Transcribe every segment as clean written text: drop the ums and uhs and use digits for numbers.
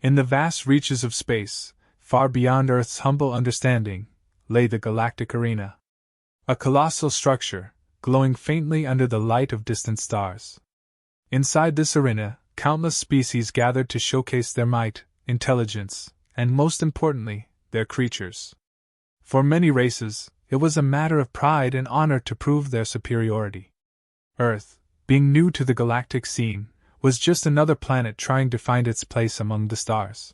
In the vast reaches of space, far beyond Earth's humble understanding, lay the galactic arena. A colossal structure, glowing faintly under the light of distant stars. Inside this arena, countless species gathered to showcase their might, intelligence, and most importantly, their creatures. For many races, it was a matter of pride and honor to prove their superiority. Earth, being new to the galactic scene, was just another planet trying to find its place among the stars.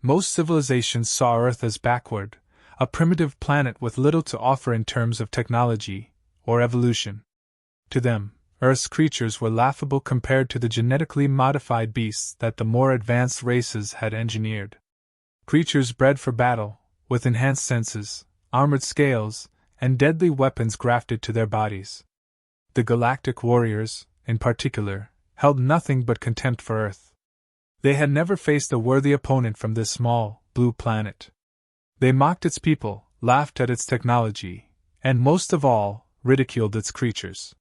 Most civilizations saw Earth as backward, a primitive planet with little to offer in terms of technology or evolution. To them, Earth's creatures were laughable compared to the genetically modified beasts that the more advanced races had engineered. Creatures bred for battle, with enhanced senses, armored scales, and deadly weapons grafted to their bodies. The galactic warriors, in particular, held nothing but contempt for Earth. They had never faced a worthy opponent from this small, blue planet. They mocked its people, laughed at its technology, and most of all, ridiculed its creatures.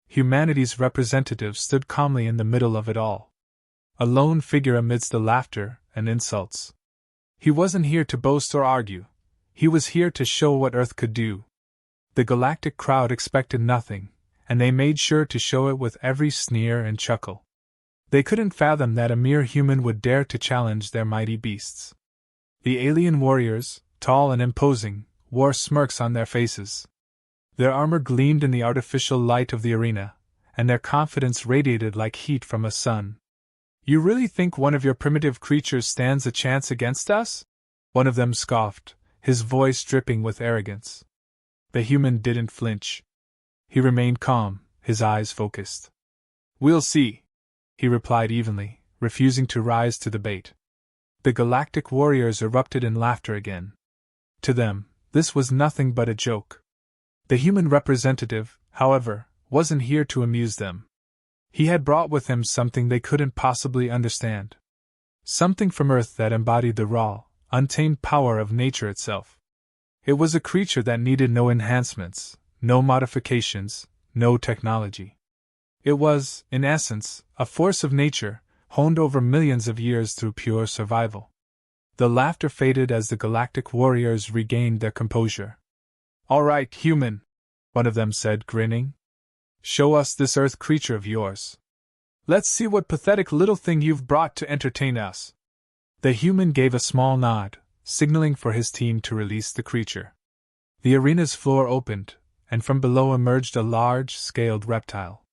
Humanity's representative stood calmly in the middle of it all. A lone figure amidst the laughter and insults. He wasn't here to boast or argue. He was here to show what Earth could do. The galactic crowd expected nothing, and they made sure to show it with every sneer and chuckle. They couldn't fathom that a mere human would dare to challenge their mighty beasts. The alien warriors, tall and imposing, wore smirks on their faces. Their armor gleamed in the artificial light of the arena, and their confidence radiated like heat from a sun. "You really think one of your primitive creatures stands a chance against us?" One of them scoffed, his voice dripping with arrogance. The human didn't flinch. He remained calm, his eyes focused. "We'll see," he replied evenly, refusing to rise to the bait. The galactic warriors erupted in laughter again. To them, this was nothing but a joke. The human representative, however, wasn't here to amuse them. He had brought with him something they couldn't possibly understand. Something from Earth that embodied the raw, untamed power of nature itself. It was a creature that needed no enhancements, no modifications, no technology. It was, in essence, a force of nature, honed over millions of years through pure survival. The laughter faded as the galactic warriors regained their composure. "All right, human," one of them said, grinning. "Show us this Earth creature of yours. Let's see what pathetic little thing you've brought to entertain us." The human gave a small nod, signaling for his team to release the creature. The arena's floor opened, and from below emerged a large, scaled reptile.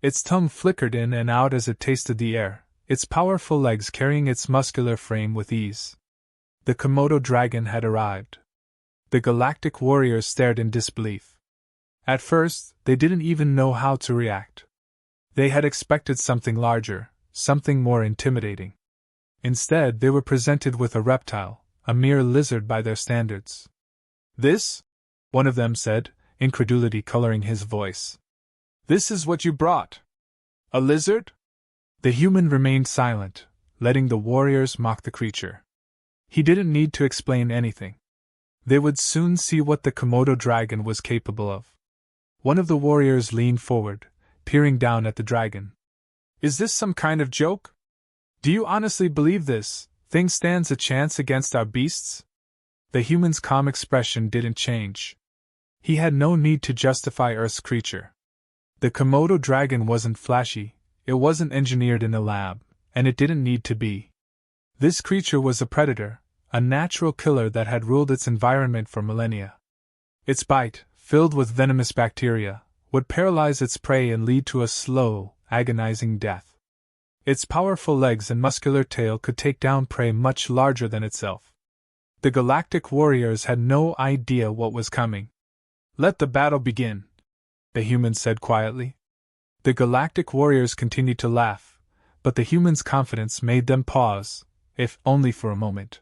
Its tongue flickered in and out as it tasted the air, its powerful legs carrying its muscular frame with ease. The Komodo dragon had arrived. The galactic warriors stared in disbelief. At first, they didn't even know how to react. They had expected something larger, something more intimidating. Instead, they were presented with a reptile, a mere lizard by their standards. "This?" one of them said, incredulity coloring his voice. "This is what you brought? A lizard?" The human remained silent, letting the warriors mock the creature. He didn't need to explain anything. They would soon see what the Komodo dragon was capable of. One of the warriors leaned forward, peering down at the dragon. "Is this some kind of joke? Do you honestly believe this thing stands a chance against our beasts?" The human's calm expression didn't change. He had no need to justify Earth's creature. The Komodo dragon wasn't flashy, it wasn't engineered in a lab, and it didn't need to be. This creature was a predator, a natural killer that had ruled its environment for millennia. Its bite, filled with venomous bacteria, would paralyze its prey and lead to a slow, agonizing death. Its powerful legs and muscular tail could take down prey much larger than itself. The galactic warriors had no idea what was coming. "Let the battle begin," the human said quietly. The galactic warriors continued to laugh, but the human's confidence made them pause, if only for a moment.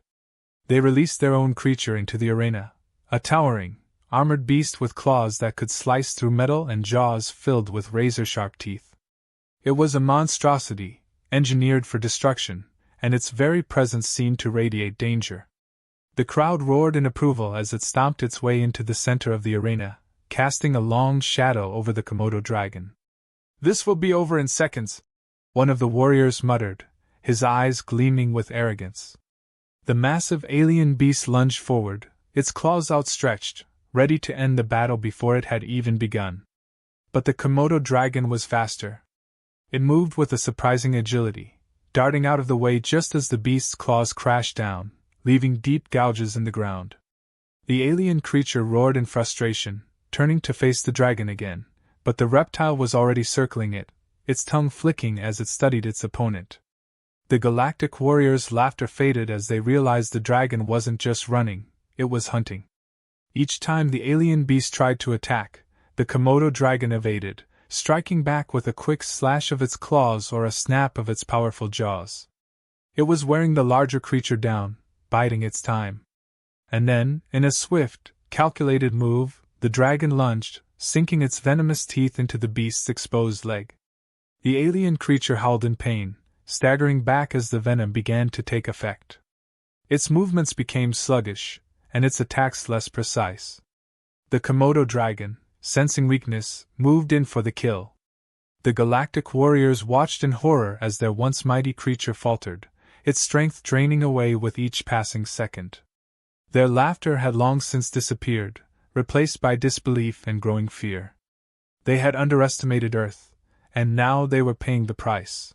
They released their own creature into the arena, a towering, armored beast with claws that could slice through metal and jaws filled with razor-sharp teeth. It was a monstrosity, engineered for destruction, and its very presence seemed to radiate danger. The crowd roared in approval as it stomped its way into the center of the arena, casting a long shadow over the Komodo dragon. "This will be over in seconds," one of the warriors muttered, his eyes gleaming with arrogance. The massive alien beast lunged forward, its claws outstretched, ready to end the battle before it had even begun. But the Komodo dragon was faster. It moved with a surprising agility, darting out of the way just as the beast's claws crashed down, leaving deep gouges in the ground. The alien creature roared in frustration, turning to face the dragon again, but the reptile was already circling it, its tongue flicking as it studied its opponent. The Galactic warriors' laughter faded as they realized the dragon wasn't just running, it was hunting. Each time the alien beast tried to attack, the Komodo dragon evaded, striking back with a quick slash of its claws or a snap of its powerful jaws. It was wearing the larger creature down, biding its time. And then, in a swift, calculated move, the dragon lunged, sinking its venomous teeth into the beast's exposed leg. The alien creature howled in pain, staggering back as the venom began to take effect. Its movements became sluggish, and its attacks less precise. The Komodo dragon, sensing weakness, moved in for the kill. The Galactic warriors watched in horror as their once mighty creature faltered, its strength draining away with each passing second. Their laughter had long since disappeared, replaced by disbelief and growing fear. They had underestimated Earth, and now they were paying the price.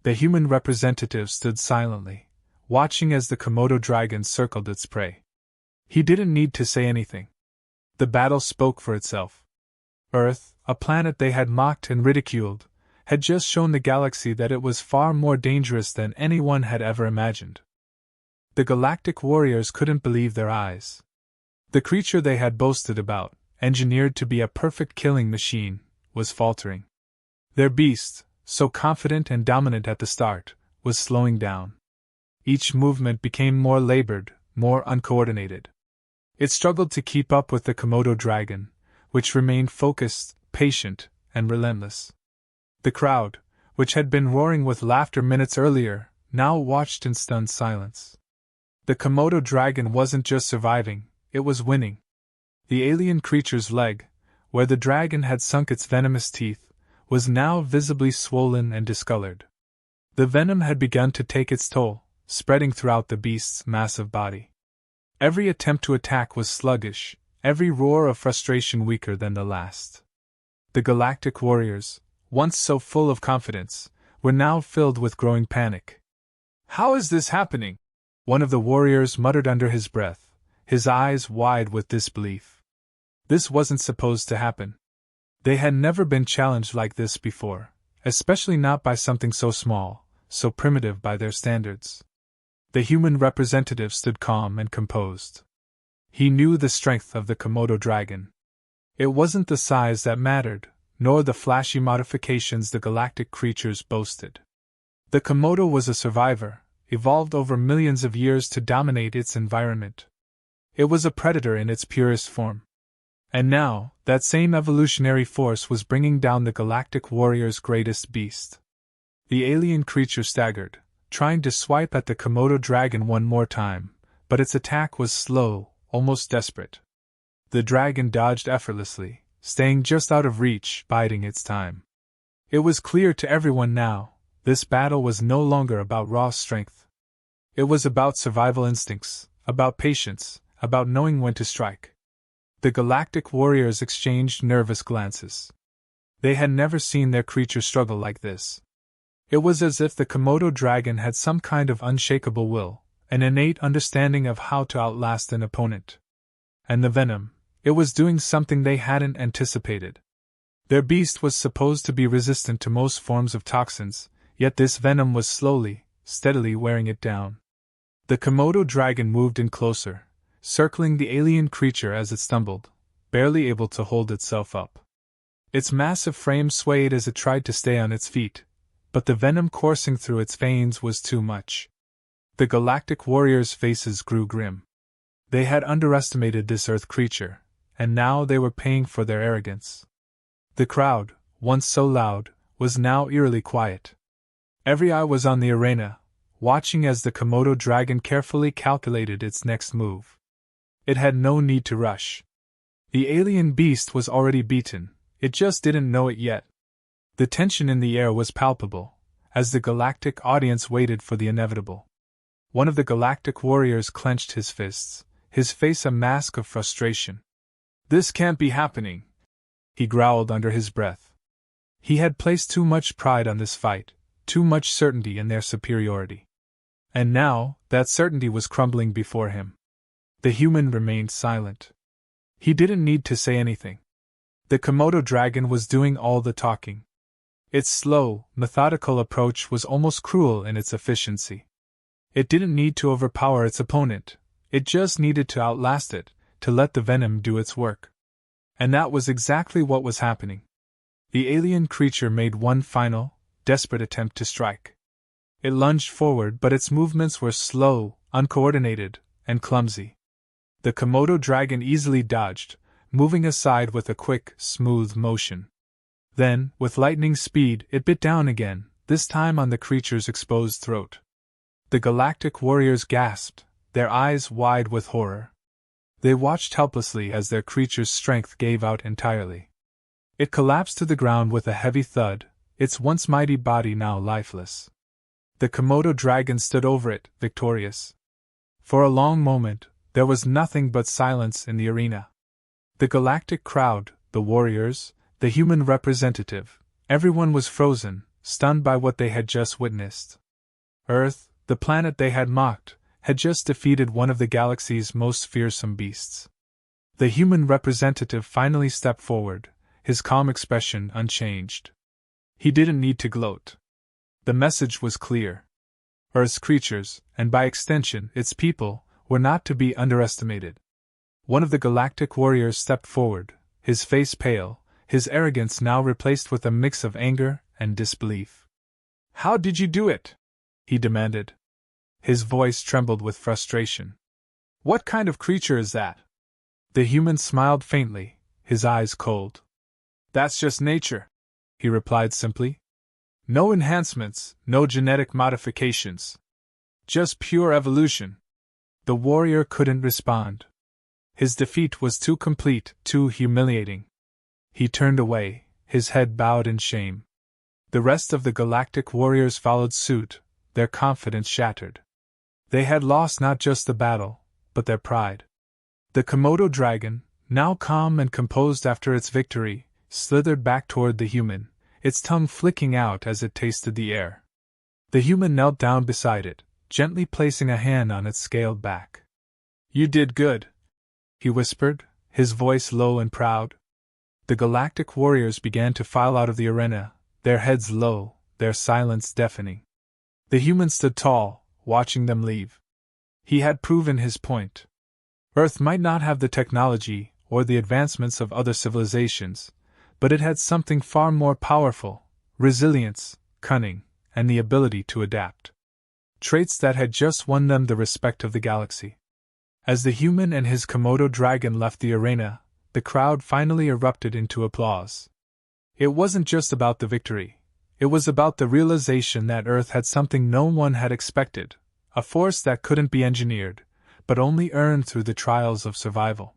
The human representative stood silently, watching as the Komodo dragon circled its prey. He didn't need to say anything. The battle spoke for itself. Earth, a planet they had mocked and ridiculed, had just shown the galaxy that it was far more dangerous than anyone had ever imagined. The Galactic warriors couldn't believe their eyes. The creature they had boasted about, engineered to be a perfect killing machine, was faltering. Their beast, so confident and dominant at the start, was slowing down. Each movement became more labored, more uncoordinated. It struggled to keep up with the Komodo dragon, which remained focused, patient, and relentless. The crowd, which had been roaring with laughter minutes earlier, now watched in stunned silence. The Komodo dragon wasn't just surviving, it was winning. The alien creature's leg, where the dragon had sunk its venomous teeth, was now visibly swollen and discolored. The venom had begun to take its toll, spreading throughout the beast's massive body. Every attempt to attack was sluggish, every roar of frustration weaker than the last. The Galactic warriors, once so full of confidence, were now filled with growing panic. "How is this happening?" one of the warriors muttered under his breath, his eyes wide with disbelief. This wasn't supposed to happen. They had never been challenged like this before, especially not by something so small, so primitive by their standards. The human representative stood calm and composed. He knew the strength of the Komodo dragon. It wasn't the size that mattered, nor the flashy modifications the galactic creatures boasted. The Komodo was a survivor, evolved over millions of years to dominate its environment. It was a predator in its purest form. And now, that same evolutionary force was bringing down the Galactic warrior's greatest beast. The alien creature staggered, trying to swipe at the Komodo dragon one more time, but its attack was slow, almost desperate. The dragon dodged effortlessly, staying just out of reach, biding its time. It was clear to everyone now, this battle was no longer about raw strength. It was about survival instincts, about patience, about knowing when to strike. The Galactic warriors exchanged nervous glances. They had never seen their creature struggle like this. It was as if the Komodo dragon had some kind of unshakable will, an innate understanding of how to outlast an opponent. And the venom, it was doing something they hadn't anticipated. Their beast was supposed to be resistant to most forms of toxins, yet this venom was slowly, steadily wearing it down. The Komodo dragon moved in closer, circling the alien creature as it stumbled, barely able to hold itself up. Its massive frame swayed as it tried to stay on its feet, but the venom coursing through its veins was too much. The Galactic warriors' faces grew grim. They had underestimated this Earth creature, and now they were paying for their arrogance. The crowd, once so loud, was now eerily quiet. Every eye was on the arena, watching as the Komodo dragon carefully calculated its next move. It had no need to rush. The alien beast was already beaten, it just didn't know it yet. The tension in the air was palpable, as the galactic audience waited for the inevitable. One of the galactic warriors clenched his fists, his face a mask of frustration. "This can't be happening," he growled under his breath. He had placed too much pride on this fight, too much certainty in their superiority. And now, that certainty was crumbling before him. The human remained silent. He didn't need to say anything. The Komodo dragon was doing all the talking. Its slow, methodical approach was almost cruel in its efficiency. It didn't need to overpower its opponent, it just needed to outlast it, to let the venom do its work. And that was exactly what was happening. The alien creature made one final, desperate attempt to strike. It lunged forward, but its movements were slow, uncoordinated, and clumsy. The Komodo dragon easily dodged, moving aside with a quick, smooth motion. Then, with lightning speed, it bit down again, this time on the creature's exposed throat. The galactic warriors gasped, their eyes wide with horror. They watched helplessly as their creature's strength gave out entirely. It collapsed to the ground with a heavy thud, its once mighty body now lifeless. The Komodo dragon stood over it, victorious. For a long moment, there was nothing but silence in the arena. The galactic crowd, the warriors, the human representative, everyone was frozen, stunned by what they had just witnessed. Earth, the planet they had mocked, had just defeated one of the galaxy's most fearsome beasts. The human representative finally stepped forward, his calm expression unchanged. He didn't need to gloat. The message was clear. Earth's creatures, and by extension its people, were not to be underestimated. One of the galactic warriors stepped forward, his face pale, his arrogance now replaced with a mix of anger and disbelief. "How did you do it?" he demanded. His voice trembled with frustration. "What kind of creature is that?" The human smiled faintly, his eyes cold. "That's just nature," he replied simply. "No enhancements, no genetic modifications. Just pure evolution." The warrior couldn't respond. His defeat was too complete, too humiliating. He turned away, his head bowed in shame. The rest of the galactic warriors followed suit, their confidence shattered. They had lost not just the battle, but their pride. The Komodo dragon, now calm and composed after its victory, slithered back toward the human, its tongue flicking out as it tasted the air. The human knelt down beside it, gently placing a hand on its scaled back. "You did good," he whispered, his voice low and proud. The galactic warriors began to file out of the arena, their heads low, their silence deafening. The human stood tall, watching them leave. He had proven his point. Earth might not have the technology or the advancements of other civilizations, but it had something far more powerful: resilience, cunning, and the ability to adapt. Traits that had just won them the respect of the galaxy. As the human and his Komodo dragon left the arena, the crowd finally erupted into applause. It wasn't just about the victory. It was about the realization that Earth had something no one had expected, a force that couldn't be engineered, but only earned through the trials of survival.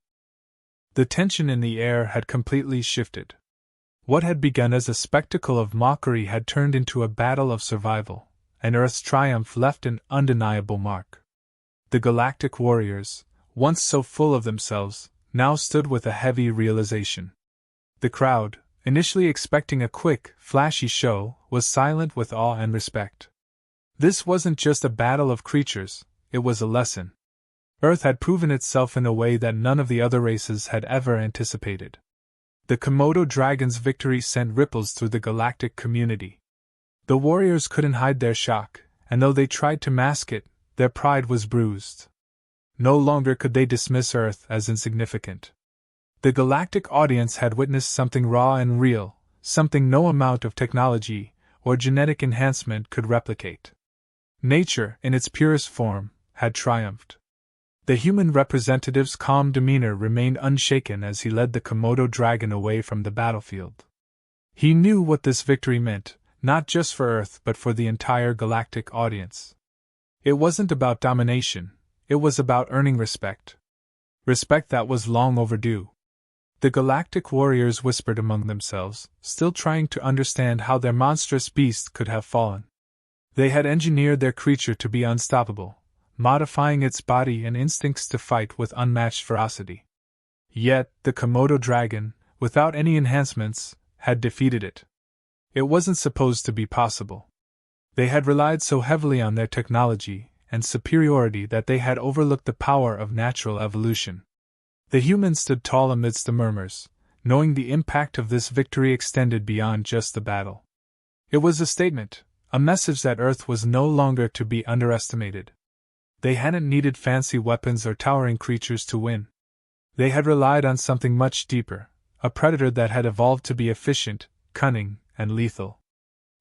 The tension in the air had completely shifted. What had begun as a spectacle of mockery had turned into a battle of survival, and Earth's triumph left an undeniable mark. The galactic warriors, once so full of themselves, now stood with a heavy realization. The crowd, initially expecting a quick, flashy show, was silent with awe and respect. This wasn't just a battle of creatures, it was a lesson. Earth had proven itself in a way that none of the other races had ever anticipated. The Komodo dragon's victory sent ripples through the galactic community. The warriors couldn't hide their shock, and though they tried to mask it, their pride was bruised. No longer could they dismiss Earth as insignificant. The galactic audience had witnessed something raw and real, something no amount of technology or genetic enhancement could replicate. Nature, in its purest form, had triumphed. The human representative's calm demeanor remained unshaken as he led the Komodo dragon away from the battlefield. He knew what this victory meant, not just for Earth but for the entire galactic audience. It wasn't about domination, it was about earning respect. Respect that was long overdue. The galactic warriors whispered among themselves, still trying to understand how their monstrous beast could have fallen. They had engineered their creature to be unstoppable, modifying its body and instincts to fight with unmatched ferocity. Yet, the Komodo dragon, without any enhancements, had defeated it. It wasn't supposed to be possible. They had relied so heavily on their technology and superiority that they had overlooked the power of natural evolution. The humans stood tall amidst the murmurs, knowing the impact of this victory extended beyond just the battle. It was a statement, a message that Earth was no longer to be underestimated. They hadn't needed fancy weapons or towering creatures to win. They had relied on something much deeper, a predator that had evolved to be efficient, cunning, and lethal.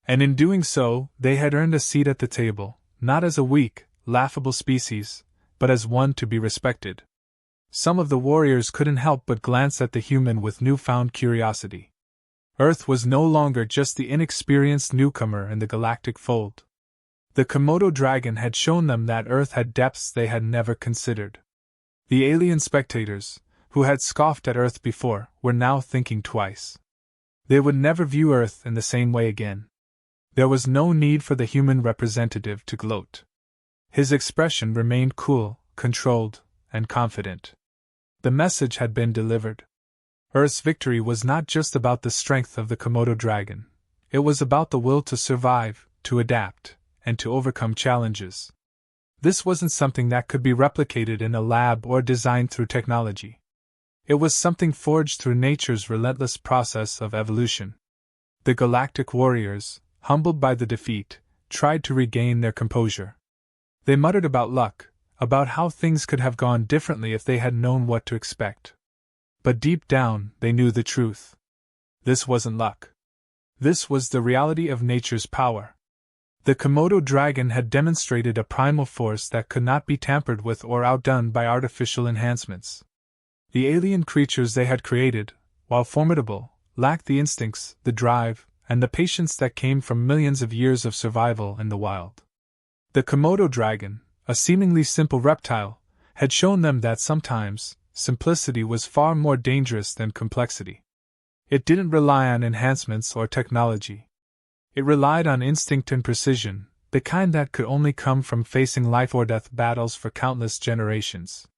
And in doing so, they had earned a seat at the table, not as a weak, laughable species, but as one to be respected. Some of the warriors couldn't help but glance at the human with newfound curiosity. Earth was no longer just the inexperienced newcomer in the galactic fold. The Komodo dragon had shown them that Earth had depths they had never considered. The alien spectators, who had scoffed at Earth before, were now thinking twice. They would never view Earth in the same way again. There was no need for the human representative to gloat. His expression remained cool, controlled, and confident. The message had been delivered. Earth's victory was not just about the strength of the Komodo dragon. It was about the will to survive, to adapt, and to overcome challenges. This wasn't something that could be replicated in a lab or designed through technology. It was something forged through nature's relentless process of evolution. The galactic warriors, humbled by the defeat, tried to regain their composure. They muttered about luck, about how things could have gone differently if they had known what to expect. But deep down, they knew the truth. This wasn't luck. This was the reality of nature's power. The Komodo dragon had demonstrated a primal force that could not be tampered with or outdone by artificial enhancements. The alien creatures they had created, while formidable, lacked the instincts, the drive, and the patience that came from millions of years of survival in the wild. The Komodo dragon, a seemingly simple reptile, had shown them that sometimes, simplicity was far more dangerous than complexity. It didn't rely on enhancements or technology. It relied on instinct and precision, the kind that could only come from facing life-or-death battles for countless generations.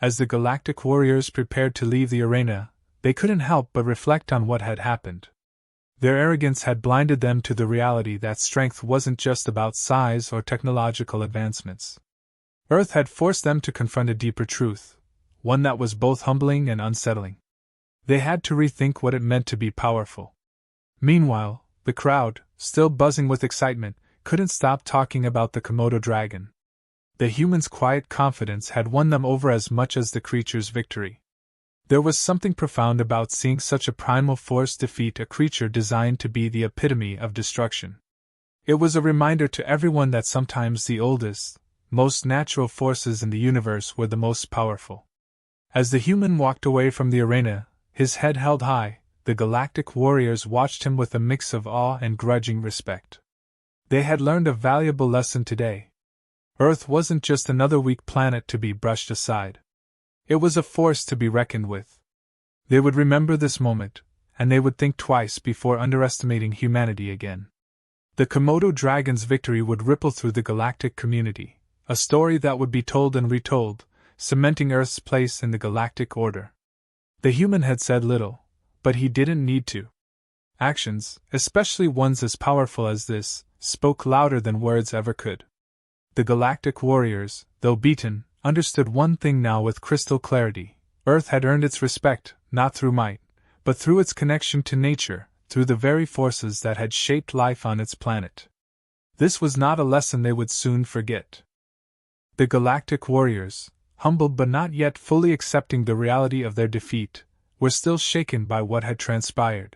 As the galactic warriors prepared to leave the arena, they couldn't help but reflect on what had happened. Their arrogance had blinded them to the reality that strength wasn't just about size or technological advancements. Earth had forced them to confront a deeper truth, one that was both humbling and unsettling. They had to rethink what it meant to be powerful. Meanwhile, the crowd, still buzzing with excitement, couldn't stop talking about the Komodo dragon. The humans' quiet confidence had won them over as much as the creature's victory. There was something profound about seeing such a primal force defeat a creature designed to be the epitome of destruction. It was a reminder to everyone that sometimes the oldest, most natural forces in the universe were the most powerful. As the human walked away from the arena, his head held high, the galactic warriors watched him with a mix of awe and grudging respect. They had learned a valuable lesson today. Earth wasn't just another weak planet to be brushed aside. It was a force to be reckoned with. They would remember this moment, and they would think twice before underestimating humanity again. The Komodo dragon's victory would ripple through the galactic community, a story that would be told and retold, cementing Earth's place in the galactic order. The human had said little, but he didn't need to. Actions, especially ones as powerful as this, spoke louder than words ever could. The galactic warriors, though beaten, understood one thing now with crystal clarity. Earth had earned its respect, not through might, but through its connection to nature, through the very forces that had shaped life on its planet. This was not a lesson they would soon forget. The galactic warriors, humbled but not yet fully accepting the reality of their defeat, were still shaken by what had transpired.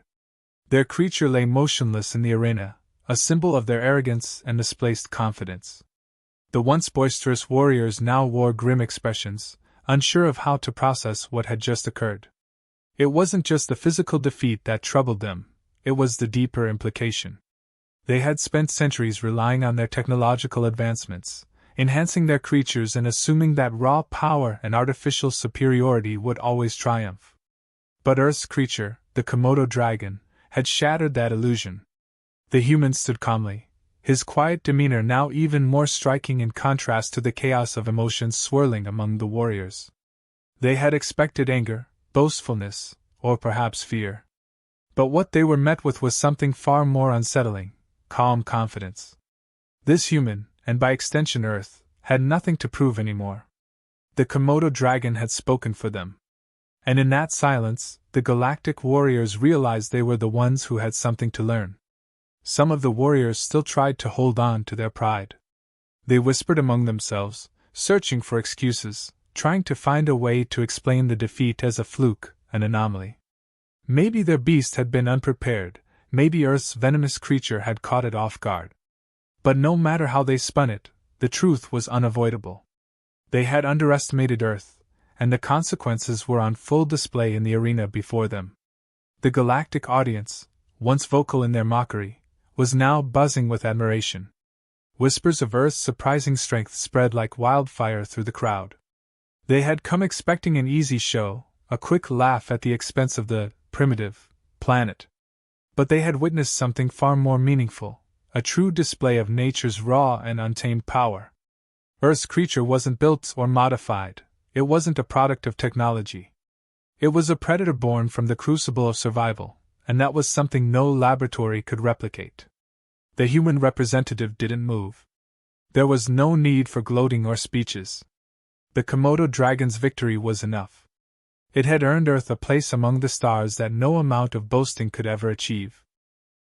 Their creature lay motionless in the arena, a symbol of their arrogance and misplaced confidence. The once boisterous warriors now wore grim expressions, unsure of how to process what had just occurred. It wasn't just the physical defeat that troubled them, it was the deeper implication. They had spent centuries relying on their technological advancements, enhancing their creatures and assuming that raw power and artificial superiority would always triumph. But Earth's creature, the Komodo dragon, had shattered that illusion. The humans stood calmly, his quiet demeanor now even more striking in contrast to the chaos of emotions swirling among the warriors. They had expected anger, boastfulness, or perhaps fear. But what they were met with was something far more unsettling: calm confidence. This human, and by extension Earth, had nothing to prove anymore. The Komodo dragon had spoken for them. And in that silence, the galactic warriors realized they were the ones who had something to learn. Some of the warriors still tried to hold on to their pride. They whispered among themselves, searching for excuses, trying to find a way to explain the defeat as a fluke, an anomaly. Maybe their beast had been unprepared, maybe Earth's venomous creature had caught it off guard. But no matter how they spun it, the truth was unavoidable. They had underestimated Earth, and the consequences were on full display in the arena before them. The galactic audience, once vocal in their mockery, was now buzzing with admiration. Whispers of Earth's surprising strength spread like wildfire through the crowd. They had come expecting an easy show, a quick laugh at the expense of the primitive planet. But they had witnessed something far more meaningful, a true display of nature's raw and untamed power. Earth's creature wasn't built or modified, it wasn't a product of technology. It was a predator born from the crucible of survival, and that was something no laboratory could replicate. The human representative didn't move. There was no need for gloating or speeches. The Komodo dragon's victory was enough. It had earned Earth a place among the stars that no amount of boasting could ever achieve.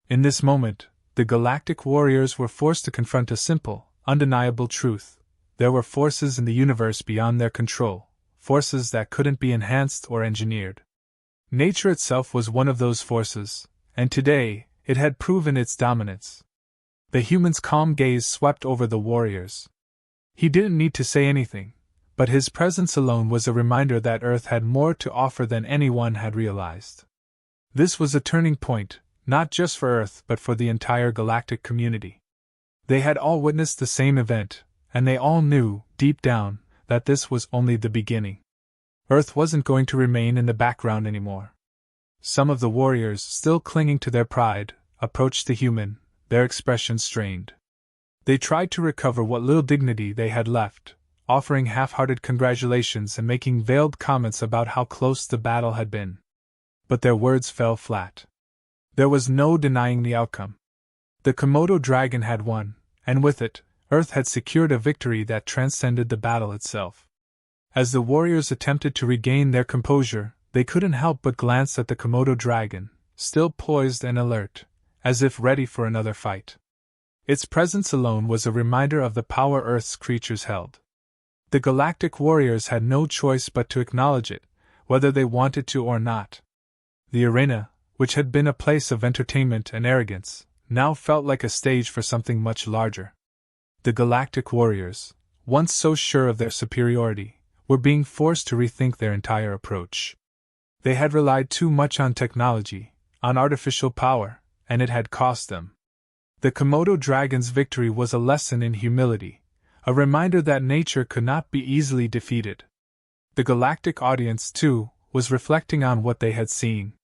In this moment, the galactic warriors were forced to confront a simple, undeniable truth. There were forces in the universe beyond their control, forces that couldn't be enhanced or engineered. Nature itself was one of those forces, and today, it had proven its dominance. The human's calm gaze swept over the warriors. He didn't need to say anything, but his presence alone was a reminder that Earth had more to offer than anyone had realized. This was a turning point, not just for Earth but for the entire galactic community. They had all witnessed the same event, and they all knew, deep down, that this was only the beginning. Earth wasn't going to remain in the background anymore. Some of the warriors, still clinging to their pride, approached the human, their expressions strained. They tried to recover what little dignity they had left, offering half-hearted congratulations and making veiled comments about how close the battle had been. But their words fell flat. There was no denying the outcome. The Komodo dragon had won, and with it, Earth had secured a victory that transcended the battle itself. As the warriors attempted to regain their composure, they couldn't help but glance at the Komodo dragon, still poised and alert, as if ready for another fight. Its presence alone was a reminder of the power Earth's creatures held. The galactic warriors had no choice but to acknowledge it, whether they wanted to or not. The arena, which had been a place of entertainment and arrogance, now felt like a stage for something much larger. The galactic warriors, once so sure of their superiority, were being forced to rethink their entire approach. They had relied too much on technology, on artificial power, and it had cost them. The Komodo dragon's victory was a lesson in humility, a reminder that nature could not be easily defeated. The galactic audience, too, was reflecting on what they had seen.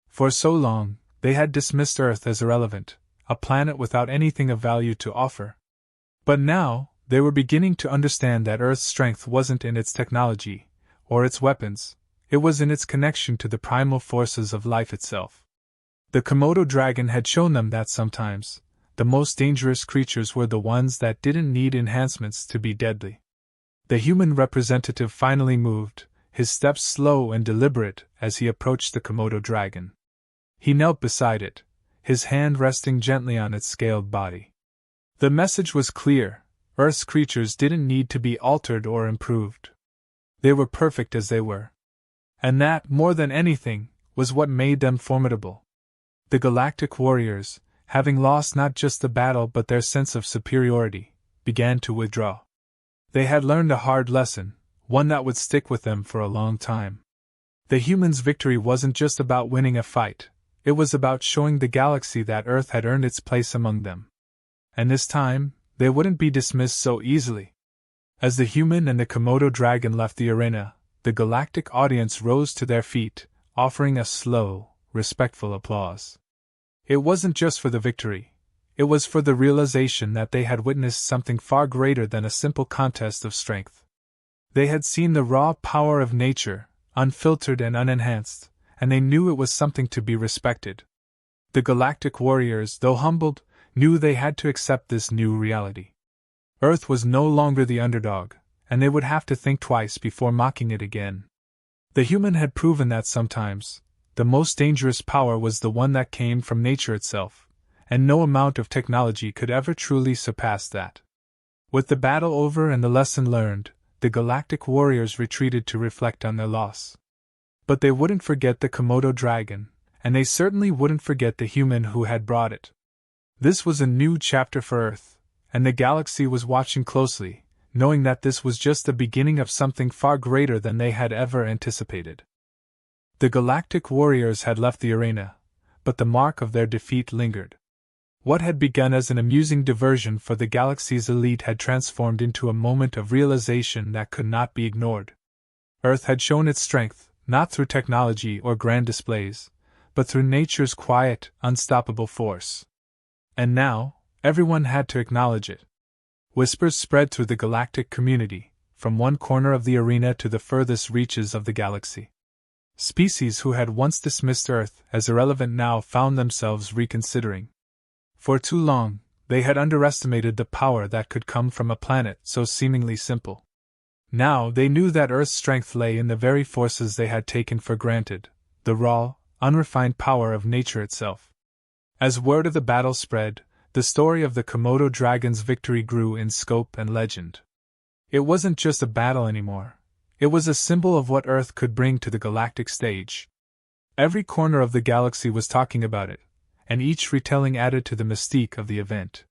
For so long, they had dismissed Earth as irrelevant, a planet without anything of value to offer. But now, they were beginning to understand that Earth's strength wasn't in its technology, or its weapons, it was in its connection to the primal forces of life itself. The Komodo dragon had shown them that sometimes, the most dangerous creatures were the ones that didn't need enhancements to be deadly. The human representative finally moved, his steps slow and deliberate as he approached the Komodo dragon. He knelt beside it, his hand resting gently on its scaled body. The message was clear: Earth's creatures didn't need to be altered or improved. They were perfect as they were. And that, more than anything, was what made them formidable. The galactic warriors, having lost not just the battle but their sense of superiority, began to withdraw. They had learned a hard lesson, one that would stick with them for a long time. The humans' victory wasn't just about winning a fight, it was about showing the galaxy that Earth had earned its place among them. And this time, they wouldn't be dismissed so easily. As the human and the Komodo dragon left the arena, the galactic audience rose to their feet, offering a slow, respectful applause. It wasn't just for the victory, It was for the realization that they had witnessed something far greater than a simple contest of strength. They had seen the raw power of nature, unfiltered and unenhanced, and they knew it was something to be respected. The Galactic warriors, though humbled, knew they had to accept this new reality. Earth was no longer the underdog, and they would have to think twice before mocking it again. The human had proven that sometimes, the most dangerous power was the one that came from nature itself, and no amount of technology could ever truly surpass that. With the battle over and the lesson learned, the Galactic warriors retreated to reflect on their loss. But they wouldn't forget the Komodo dragon, and they certainly wouldn't forget the human who had brought it. This was a new chapter for Earth, and the galaxy was watching closely, knowing that this was just the beginning of something far greater than they had ever anticipated. The Galactic warriors had left the arena, but the mark of their defeat lingered. What had begun as an amusing diversion for the galaxy's elite had transformed into a moment of realization that could not be ignored. Earth had shown its strength, not through technology or grand displays, but through nature's quiet, unstoppable force. And now, everyone had to acknowledge it. Whispers spread through the galactic community, from one corner of the arena to the furthest reaches of the galaxy. Species who had once dismissed Earth as irrelevant now found themselves reconsidering. For too long, they had underestimated the power that could come from a planet so seemingly simple. Now they knew that Earth's strength lay in the very forces they had taken for granted, the raw, unrefined power of nature itself. As word of the battle spread, the story of the Komodo dragon's victory grew in scope and legend. It wasn't just a battle anymore. It was a symbol of what Earth could bring to the galactic stage. Every corner of the galaxy was talking about it, and each retelling added to the mystique of the event.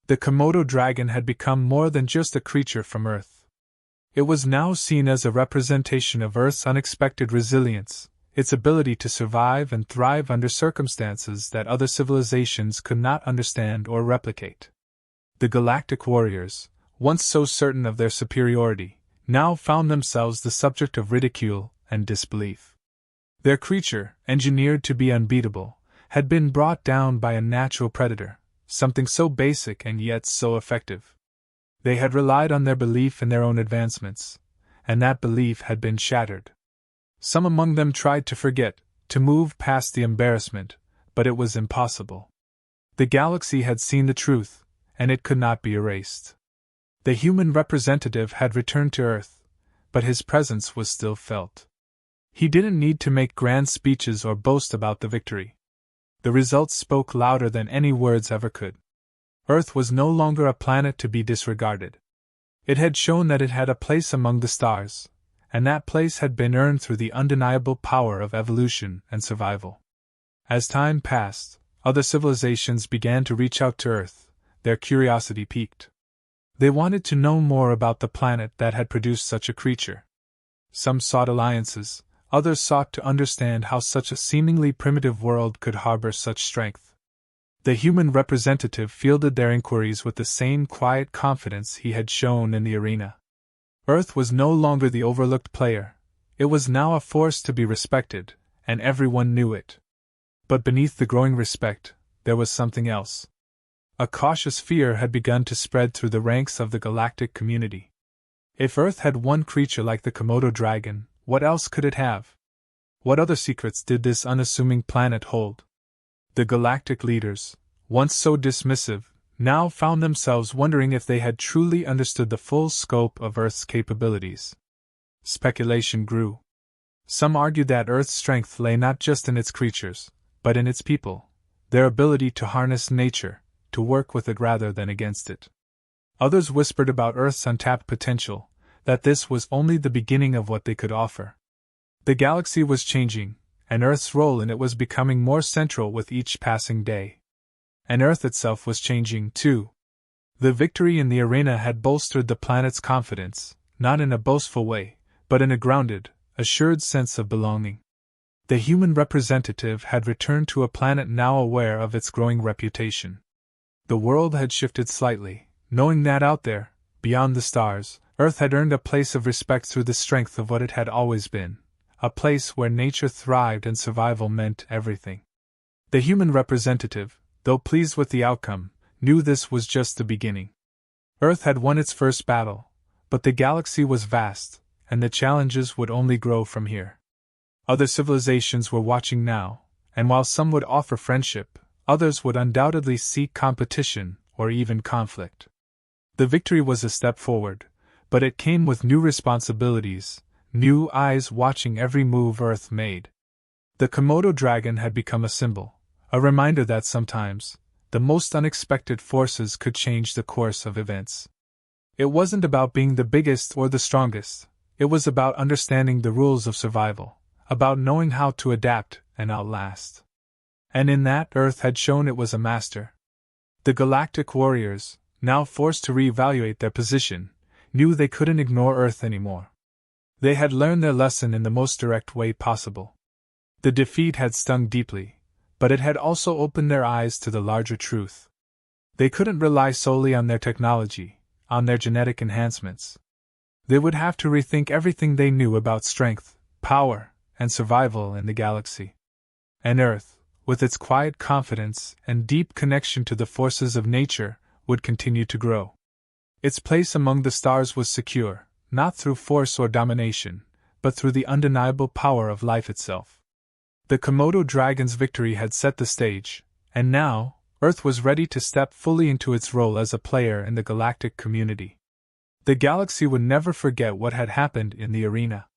The Komodo dragon had become more than just a creature from Earth. It was now seen as a representation of Earth's unexpected resilience, its ability to survive and thrive under circumstances that other civilizations could not understand or replicate. The Galactic warriors, once so certain of their superiority, now found themselves the subject of ridicule and disbelief. Their creature, engineered to be unbeatable, had been brought down by a natural predator, something so basic and yet so effective. They had relied on their belief in their own advancements, and that belief had been shattered. Some among them tried to forget, to move past the embarrassment, but it was impossible. The galaxy had seen the truth, and it could not be erased. The human representative had returned to Earth, but his presence was still felt. He didn't need to make grand speeches or boast about the victory. The results spoke louder than any words ever could. Earth was no longer a planet to be disregarded. It had shown that it had a place among the stars, and that place had been earned through the undeniable power of evolution and survival. As time passed, other civilizations began to reach out to Earth, their curiosity piqued. They wanted to know more about the planet that had produced such a creature. Some sought alliances, others sought to understand how such a seemingly primitive world could harbor such strength. The human representative fielded their inquiries with the same quiet confidence he had shown in the arena. Earth was no longer the overlooked player. It was now a force to be respected, and everyone knew it. But beneath the growing respect, there was something else. A cautious fear had begun to spread through the ranks of the galactic community. If Earth had one creature like the Komodo dragon, what else could it have? What other secrets did this unassuming planet hold? The galactic leaders, once so dismissive, now found themselves wondering if they had truly understood the full scope of Earth's capabilities. Speculation grew. Some argued that Earth's strength lay not just in its creatures, but in its people, their ability to harness nature, to work with it rather than against it. Others whispered about Earth's untapped potential, that this was only the beginning of what they could offer. The galaxy was changing, and Earth's role in it was becoming more central with each passing day. And Earth itself was changing, too. The victory in the arena had bolstered the planet's confidence, not in a boastful way, but in a grounded, assured sense of belonging. The human representative had returned to a planet now aware of its growing reputation. The world had shifted slightly, knowing that out there, beyond the stars, Earth had earned a place of respect through the strength of what it had always been, a place where nature thrived and survival meant everything. The human representative, though pleased with the outcome, knew this was just the beginning. Earth had won its first battle, but the galaxy was vast, and the challenges would only grow from here. Other civilizations were watching now, and while some would offer friendship, others would undoubtedly seek competition or even conflict. The victory was a step forward, but it came with new responsibilities, new eyes watching every move Earth made. The Komodo dragon had become a symbol, a reminder that sometimes, the most unexpected forces could change the course of events. It wasn't about being the biggest or the strongest, it was about understanding the rules of survival, about knowing how to adapt and outlast. And in that, Earth had shown it was a master. The Galactic warriors, now forced to reevaluate their position, knew they couldn't ignore Earth anymore. They had learned their lesson in the most direct way possible. The defeat had stung deeply, but it had also opened their eyes to the larger truth. They couldn't rely solely on their technology, on their genetic enhancements. They would have to rethink everything they knew about strength, power, and survival in the galaxy. And Earth, with its quiet confidence and deep connection to the forces of nature, would continue to grow. Its place among the stars was secure, not through force or domination, but through the undeniable power of life itself. The Komodo dragon's victory had set the stage, and now, Earth was ready to step fully into its role as a player in the galactic community. The galaxy would never forget what had happened in the arena.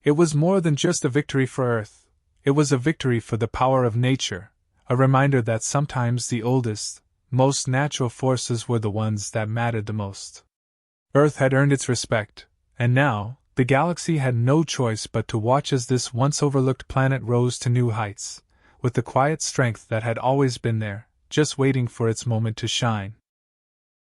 It was more than just a victory for Earth, it was a victory for the power of nature, a reminder that sometimes the oldest, most natural forces were the ones that mattered the most. Earth had earned its respect, and now, the galaxy had no choice but to watch as this once overlooked planet rose to new heights, with the quiet strength that had always been there, just waiting for its moment to shine.